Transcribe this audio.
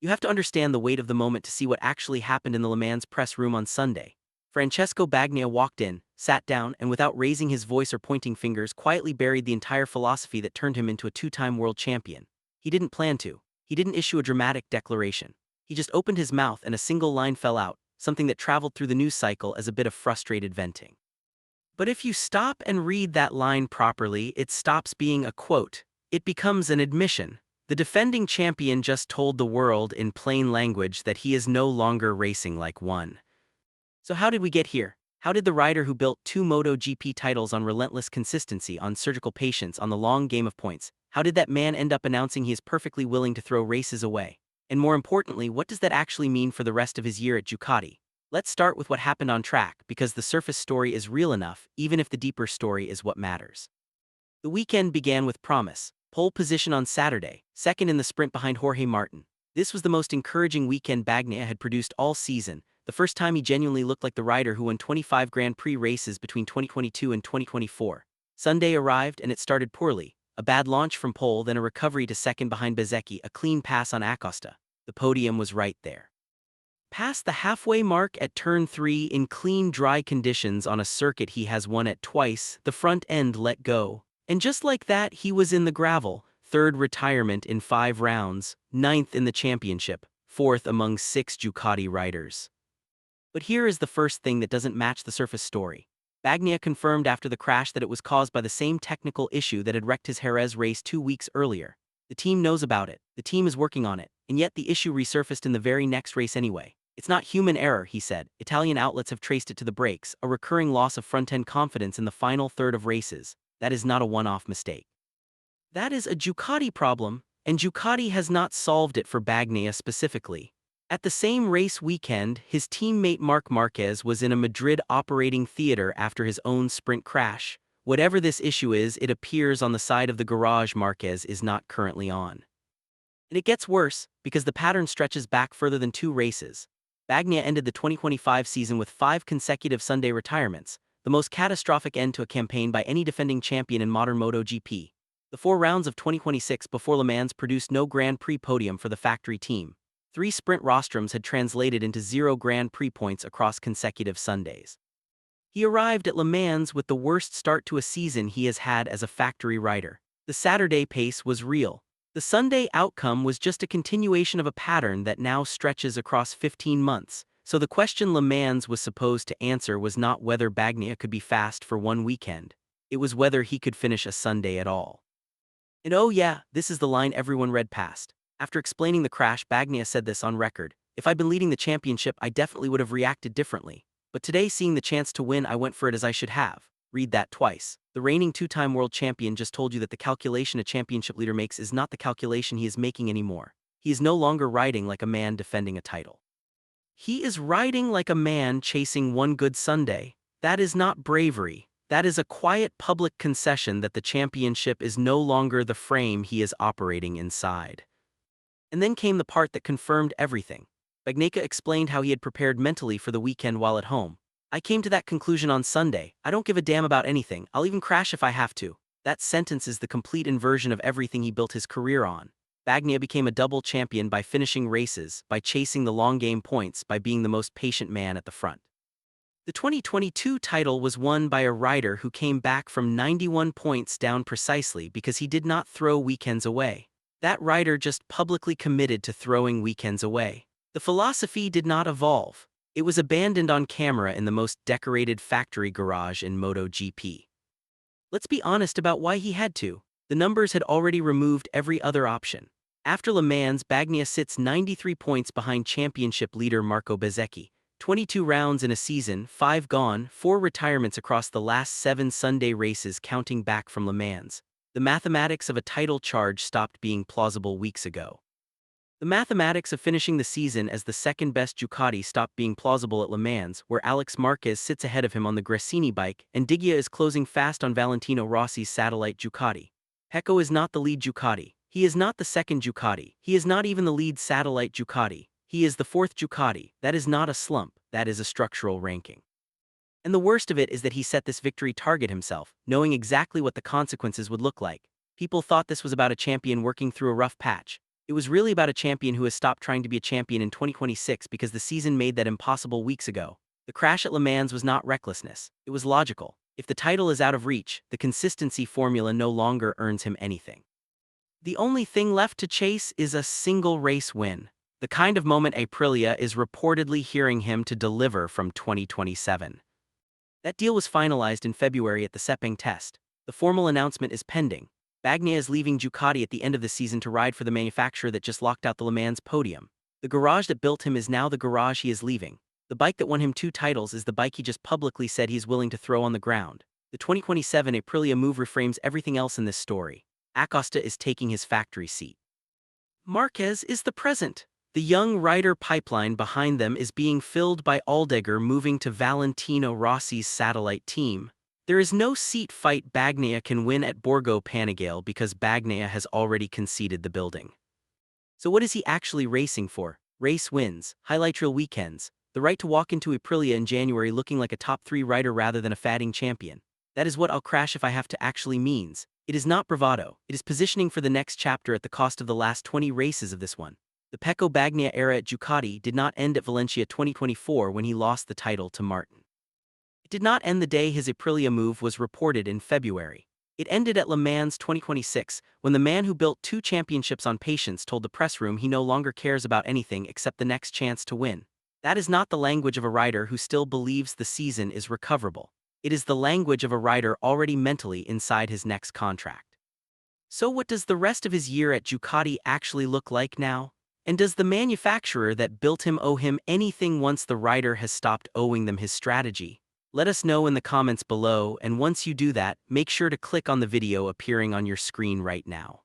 You have to understand the weight of the moment to see what actually happened in the Le Mans press room on Sunday. Francesco Bagnaia walked in, sat down, and without raising his voice or pointing fingers, quietly buried the entire philosophy that turned him into a two-time world champion. He didn't plan to. He didn't issue a dramatic declaration. He just opened his mouth and a single line fell out, something that traveled through the news cycle as a bit of frustrated venting. But if you stop and read that line properly, it stops being a quote. It becomes an admission. The defending champion just told the world in plain language that he is no longer racing like one. So how did we get here? How did the rider who built 2 MotoGP titles on relentless consistency, on surgical patience, on the long game of points, how did that man end up announcing he is perfectly willing to throw races away? And more importantly, what does that actually mean for the rest of his year at Ducati? Let's start with what happened on track, because the surface story is real enough, even if the deeper story is what matters. The weekend began with promise. Pole position on Saturday, second in the sprint behind Jorge Martin. This was the most encouraging weekend Bagnaia had produced all season, the first time he genuinely looked like the rider who won 25 Grand Prix races between 2022 and 2024. Sunday arrived and it started poorly. A bad launch from pole, then a recovery to second behind Bezzecchi, a clean pass on Acosta. The podium was right there. Past the halfway mark at turn 3 in clean, dry conditions on a circuit he has won at twice, the front end let go. And just like that, he was in the gravel, third retirement in 5 rounds, ninth in the championship, fourth among 6 Ducati riders. But here is the first thing that doesn't match the surface story. Bagnaia confirmed after the crash that it was caused by the same technical issue that had wrecked his Jerez race 2 weeks earlier. The team knows about it, the team is working on it, and yet the issue resurfaced in the very next race anyway. It's not human error, he said. Italian outlets have traced it to the brakes, a recurring loss of front-end confidence in the final third of races. That is not a one-off mistake. That is a Ducati problem, and Ducati has not solved it for Bagnaia specifically. At the same race weekend, his teammate Marc Marquez was in a Madrid operating theater after his own sprint crash. Whatever this issue is, it appears on the side of the garage Marquez is not currently on. And it gets worse, because the pattern stretches back further than 2 races. Bagnaia ended the 2025 season with 5 consecutive Sunday retirements, the most catastrophic end to a campaign by any defending champion in modern MotoGP. The 4 rounds of 2026 before Le Mans produced no Grand Prix podium for the factory team. 3 sprint rostrums had translated into 0 Grand Prix points across consecutive Sundays. He arrived at Le Mans with the worst start to a season he has had as a factory rider. The Saturday pace was real. The Sunday outcome was just a continuation of a pattern that now stretches across 15 months. So the question Le Mans was supposed to answer was not whether Bagnaia could be fast for one weekend. It was whether he could finish a Sunday at all. And oh yeah, this is the line everyone read past. After explaining the crash, Bagnaia said this on record: "If I'd been leading the championship, I definitely would have reacted differently. But today, seeing the chance to win, I went for it as I should have." Read that twice. The reigning 2-time world champion just told you that the calculation a championship leader makes is not the calculation he is making anymore. He is no longer riding like a man defending a title. He is riding like a man chasing one good Sunday. That is not bravery. That is a quiet public concession that the championship is no longer the frame he is operating inside. And then came the part that confirmed everything. Bagnaia explained how he had prepared mentally for the weekend while at home. "I came to that conclusion on Sunday. I don't give a damn about anything. I'll even crash if I have to." That sentence is the complete inversion of everything he built his career on. Bagnaia became a double champion by finishing races, by chasing the long game points, by being the most patient man at the front. The 2022 title was won by a rider who came back from 91 points down precisely because he did not throw weekends away. That rider just publicly committed to throwing weekends away. The philosophy did not evolve. It was abandoned on camera in the most decorated factory garage in MotoGP. Let's be honest about why he had to. The numbers had already removed every other option. After Le Mans, Bagnaia sits 93 points behind championship leader Marco Bezzecchi. 22 rounds in a season, 5 gone, 4 retirements across the last 7 Sunday races counting back from Le Mans. The mathematics of a title charge stopped being plausible weeks ago. The mathematics of finishing the season as the second-best Ducati stopped being plausible at Le Mans, where Alex Marquez sits ahead of him on the Gresini bike, and Diggia is closing fast on Valentino Rossi's satellite Ducati. Pecco is not the lead Ducati. He is not the second Ducati. He is not even the lead satellite Ducati. He is the 4th Ducati. That is not a slump. That is a structural ranking. And the worst of it is that he set this victory target himself, knowing exactly what the consequences would look like. People thought this was about a champion working through a rough patch. It was really about a champion who has stopped trying to be a champion in 2026 because the season made that impossible weeks ago. The crash at Le Mans was not recklessness, it was logical. If the title is out of reach, the consistency formula no longer earns him anything. The only thing left to chase is a single race win. The kind of moment Aprilia is reportedly hearing him to deliver from 2027. That deal was finalized in February at the Sepang test. The formal announcement is pending. Bagnaia is leaving Ducati at the end of the season to ride for the manufacturer that just locked out the Le Mans podium. The garage that built him is now the garage he is leaving. The bike that won him 2 titles is the bike he just publicly said he's willing to throw on the ground. The 2027 Aprilia move reframes everything else in this story. Acosta is taking his factory seat. Marquez is the present. The young rider pipeline behind them is being filled by Aldeguer moving to Valentino Rossi's satellite team. There is no seat fight Bagnaia can win at Borgo Panigale because Bagnaia has already conceded the building. So what is he actually racing for? Race wins, highlight reel weekends, the right to walk into Aprilia in January looking like a top 3 rider rather than a fading champion. That is what I'll crash if I have to actually means. It is not bravado, it is positioning for the next chapter at the cost of the last 20 races of this one. The Pecco Bagnaia era at Ducati did not end at Valencia 2024 when he lost the title to Martin. It did not end the day his Aprilia move was reported in February. It ended at Le Mans 2026, when the man who built 2 championships on patience told the press room he no longer cares about anything except the next chance to win. That is not the language of a rider who still believes the season is recoverable. It is the language of a rider already mentally inside his next contract. So what does the rest of his year at Ducati actually look like now? And does the manufacturer that built him owe him anything once the rider has stopped owing them his strategy? Let us know in the comments below, and once you do that, make sure to click on the video appearing on your screen right now.